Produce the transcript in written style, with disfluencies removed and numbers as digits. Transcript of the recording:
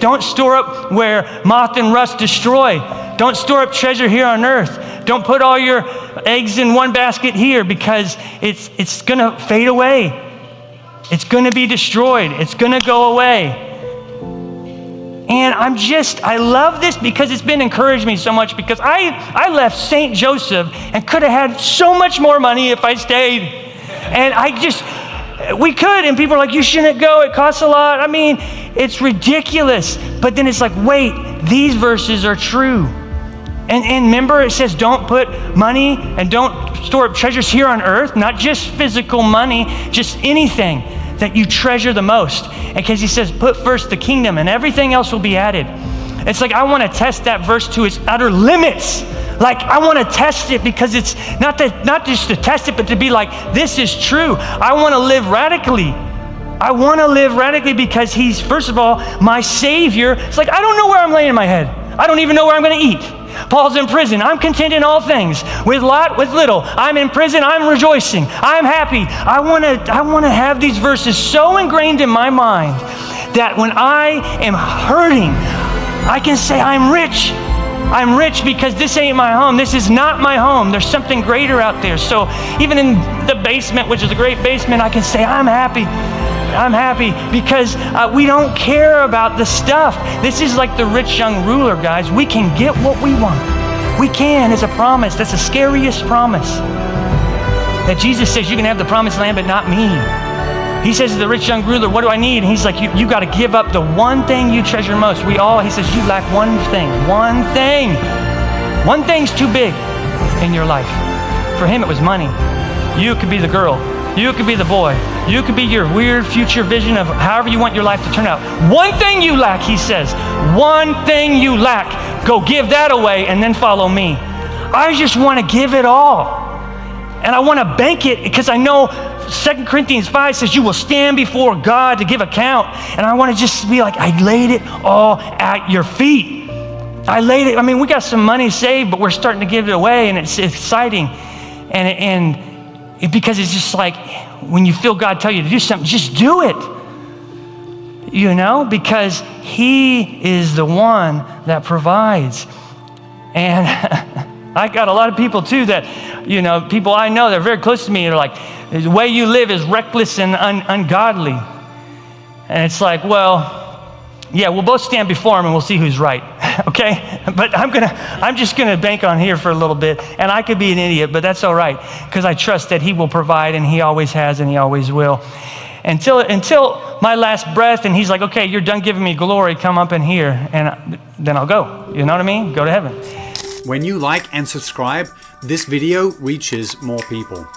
Don't store up where moth and rust destroy. Don't store up treasure here on earth. Don't put all your eggs in one basket here, because it's going to fade away. It's going to be destroyed. It's going to go away. And I love this because it's been encouraged me so much, because I left St. Joseph and could have had so much more money if I stayed. And we could, and people are like, you shouldn't go, it costs a lot. I mean, it's ridiculous. But then it's like, wait, these verses are true. And remember, it says don't put money and don't store up treasures here on earth, not just physical money, just anything that you treasure the most. And because he says, put first the kingdom and everything else will be added. It's like, I want to test that verse to its utter limits. Like, I want to test it, because it's not just to test it, but to be like, this is true. I want to live radically. I want to live radically because he's, first of all, my Savior. It's like, I don't know where I'm laying my head. I don't even know where I'm going to eat. Paul's in prison. I'm content in all things, with lot, with little. I'm in prison. I'm rejoicing. I'm happy. I want to have these verses so ingrained in my mind that when I am hurting, I can say, I'm rich. I'm rich because this ain't my home. This is not my home. There's something greater out there. So even in the basement, which is a great basement, I can say, I'm happy. I'm happy because we don't care about the stuff. This is like the rich young ruler, guys. We can get what we want. We can. It's a promise. That's the scariest promise. That Jesus says, you can have the promised land, but not me. He says to the rich young ruler, what do I need? And he's like, you got to give up the one thing you treasure most. He says, you lack one thing. One thing. One thing's too big in your life. For him, it was money. You could be the girl. You could be the boy. You could be your weird future vision of however you want your life to turn out. One thing you lack, he says. One thing you lack. Go give that away and then follow me. I just want to give it all. And I want to bank it because I know 2 Corinthians 5 says you will stand before God to give account. And I want to just be like, I laid it all at your feet. I laid it. I mean, we got some money saved, but we're starting to give it away, and it's exciting. Because it's just like when you feel God tell you to do something, just do it. You know, because he is the one that provides. And I got a lot of people too that, you know, people I know that are very close to me are like, the way you live is reckless and ungodly. And it's like, well, yeah, we'll both stand before him and we'll see who's right, okay? But I'm just gonna bank on here for a little bit, and I could be an idiot, but that's all right, because I trust that he will provide, and he always has, and he always will. Until my last breath, and he's like, okay, you're done giving me glory, come up in here, and then I'll go. You know what I mean? Go to heaven. When you like and subscribe, this video reaches more people.